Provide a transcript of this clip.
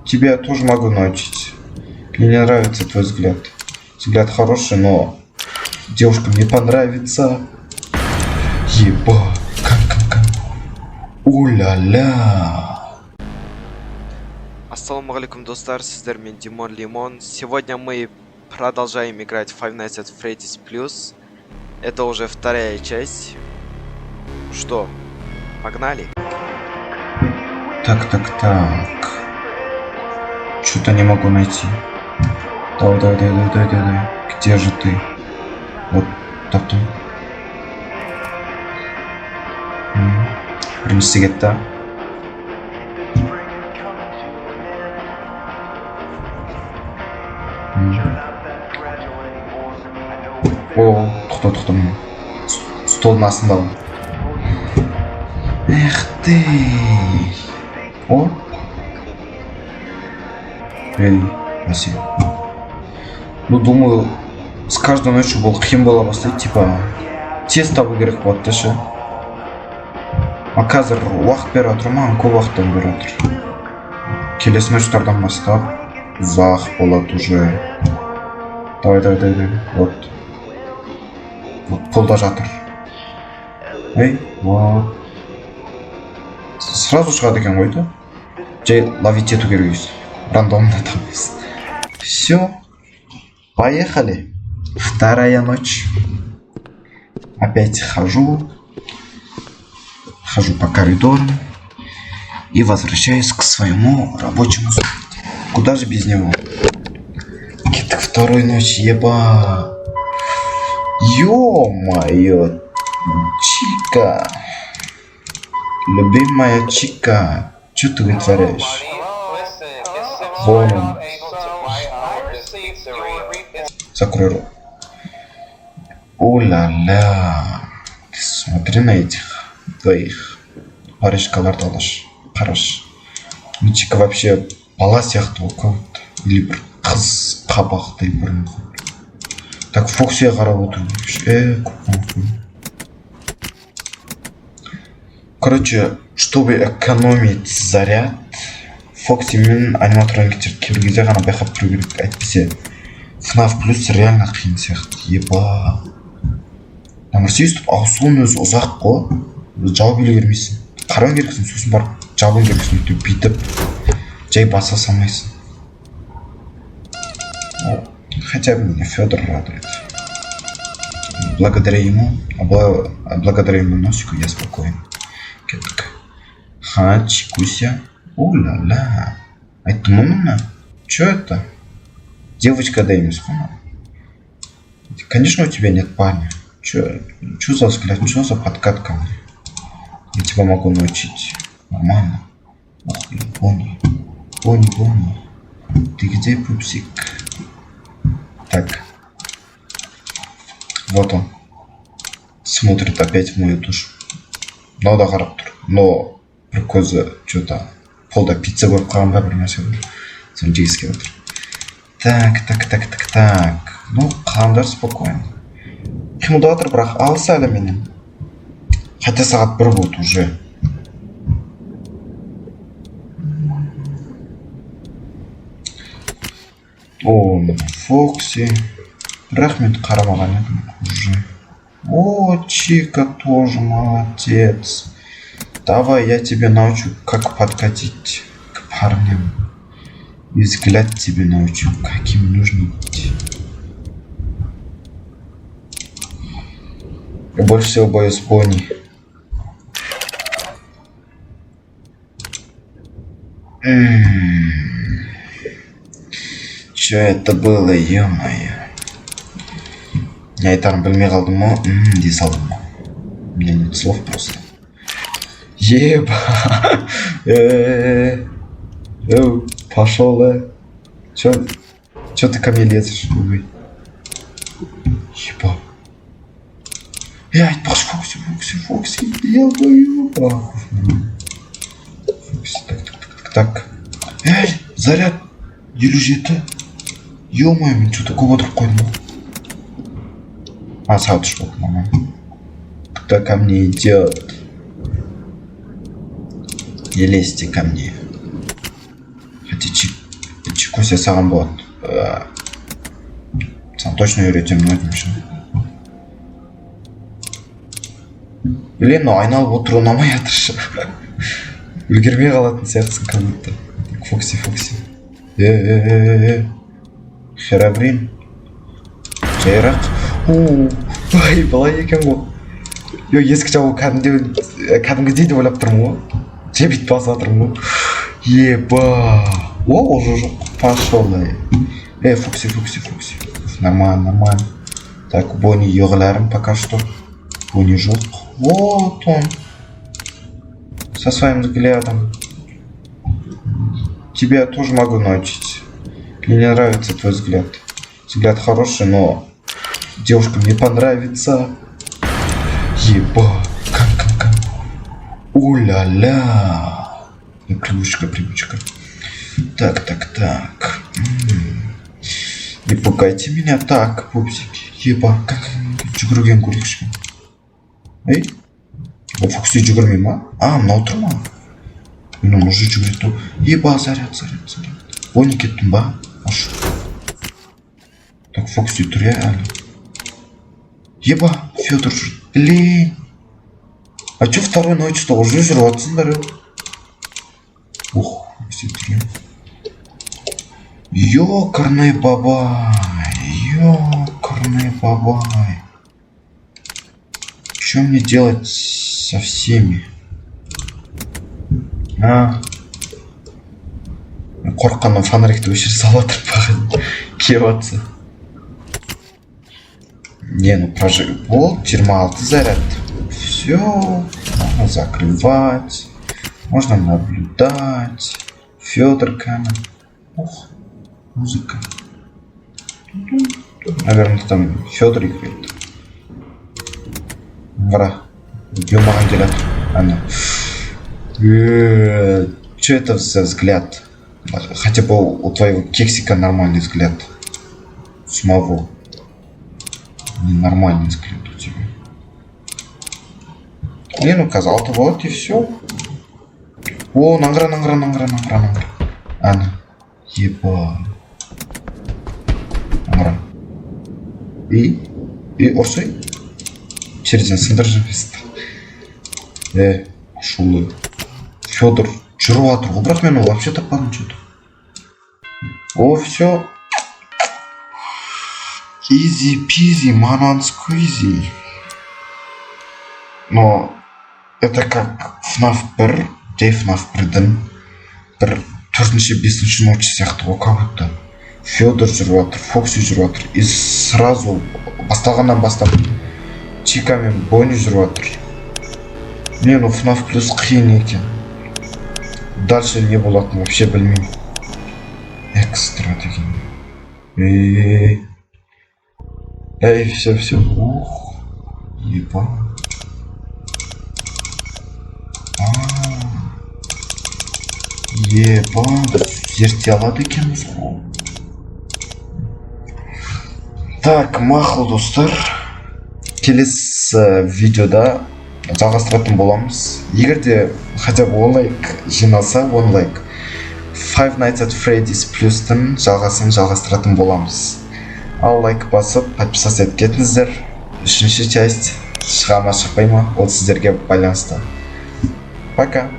тебя тоже могу научить. Мне не нравится твой взгляд. Взгляд хороший, но девушкам не понравится. Еба. Кам. Уля-ля. Ассаламу алейкум, достар, сіздермен Димон Лимон. Сегодня мы продолжаем играть в Five Nights at Freddy's Plus. Это уже вторая часть. Что, погнали? Так. Что-то не могу найти. Давай. Где же ты? Вот, таптым. Біріншісі кетті. О, тоқта. Столдың астында. Эх ты. О. Эй, Василий. Ну, думаю, с каждой ночью был қиын бола бастайды, типа, тез табу керек болады да ше. А қазір уақыт беріп жатыр ма? Көп уақыттан беріп жатыр. Келесі ночьтардан бастап ұзақ болады уже. Давай. Вот полда жатыр. Эй, вот. Сразу шығады екен ғой да? Жай ловить ету керек емес. Рандомно табыз. Все. Поехали. Вторая ночь. Опять хожу по коридору и возвращаюсь к своему рабочему столу. Куда же без него? Итак, второй ночь, еба. Ё-моё, Чика. Любимая Чика. Что ты вытворяешь? Вон он. Закрой рот. О-ля-ля. Ты смотри на этих двоих. Парешкаларды алаш. Қараш. Чика вообще бала сияқты ол как-то. Или бір қыз қабақты или бір. Так, Фоксиге қарап отырмын. Короче, чтобы экономить заряд, Фокси мен аниматрониктерді кейбір кезде ғана байқап тұру керек. Әйтпесе FNAF плюс реально қиын сияқты. Еба. Намырсы өстіп ауысуын өзі ұзақ қой. Жауап еле бермейсің. Қарау керексің, сосын барып жабын керексің. Өйтіп бүйтіп жай баса салмайсың. Хотя бы меня Федор радует. Благодаря ему носику я спокоен. Ха, Чикуся. О-ля-ля. Это мама? Чё это? Девочка Дэймис, по-моему. Конечно, у тебя нет парня. Чё за взгляд? Чё за подкат ко мне? Я тебя могу научить. Нормально. Ох, Бонни. Ты где, пупсик? Так. Вот он. Смотрит опять в мою душу. Но да характер. Но прикольно что-то. Полда пицца көріп қалғанда бір нәрсе бар. Соны жегісі келіп отыр. Так. Ну, қаламдар спокойно. Қимылдап жатыр, бірақ алыс әлі менен. Хотя сағат 1 болды уже. О, Фокси. Рахмет қарамаған едім уже. О, Чика тоже молодец. Давай я тебе научу, как подкатить к парням. И взгляд тебе научу, каким нужно быть. Я больше всего боюсь Бонни. Что это было, ё-моё? Я айтарым білмей қалдым ма? Дей салдым ма? У меня нет слов просто. Еба. Пошел, Чё ты ко мне лезешь? Еба. Айтпақшы, Фокси. Ё-моё. Фокси, так. Заряд. 57. Ё-моё, мен что-то көп отырып қойдым. А, сағат 3 болды, мама. Кто ко мне идет? Не лезьте ко мне. Хотя Чик көрсе саған болады. Саған точно үйретемін өтінішім. Блин, айналып отыру ұнамай жатыршы. Үлгермей қалатын сияқтысың как будто. Фокси. Херабрин. Жайрақ. Ай, былай екен ғой. Ескі жауы кәдімгідей деп ойлап тұрмын ғой. Жебейт басып жатырмын ғой. Еба. Уже жоқ. Пошел, да. Фокси. Нормально. Так, Бонни еғыларым пока что. Бонни жоқ. Вот он. Со своим взглядом. Тебя я тоже могу научить. Мне не нравится твой взгляд. Взгляд хороший, но девушка мне понравится. Еба. Кам. Уля-ля. Привычка. Так. Не пугайте меня так, пупсики. Еба. Как жүгірген көрейікші. Фокси жүгірмей ма? Мынау тұр ма? Мен уже жүгіреді. Еба, заряд. Бонни кеттім ба? Ашу. Так, Фокси тұр я әлі. Еба, Федор жүр. Блин. А чё второй ночью-то уже жүріп атсыңдар? Фокси тұр я. Ёкарный бабай. Что мне делать со всеми? Қорққаннан фонарикті өшіре салып жатыр кеватса. Прожиг. Вот, 26 заряд. Все. Можно закрывать. Можно наблюдать. Федор камер. Музыка. Наверное, там Федор играет. Вра. Юмаған келеді. Ана. Что это за взгляд? Хотя бы у твоего кексика нормальный взгляд. Самого. Ненормальный взгляд у тебя. Блин, указал-то вот и все. Награ. Ана. Еба. Награ. И орсай. Терезен сындырып жіберді. Шулы. Федор жүріп жатыр ғой, бірақ мен вообще таппадым что-то. Все. Изи-пизи, манан сквизи. Но это как FNAF 1, FNAF 1-дің бір 4-5 ночь сияқты ғой, как будто. Федор жүріп жатыр, Фокси жүріп жатыр. И сразу басталғаннан бастап Чика мен Бонни жүріп жатыр. FNAF плюс қиын екен. Дальше не болатынын вообще білмеймін. Экстра деген. Все. Еба. Зерте алады екенбіз ғой. Так, мақұл достар. Келесі видеода жалғастыратын боламыз. Егер де хотя бы 10 лайк жиналса, 10 лайк, Five Nights at Freddy's плюстың жалғастыратын боламыз. Ал лайк басып, подписаться етіп кетіңіздер. 3-ші часть шыға ма шықпай ма, ол сіздерге байланысты. Пока.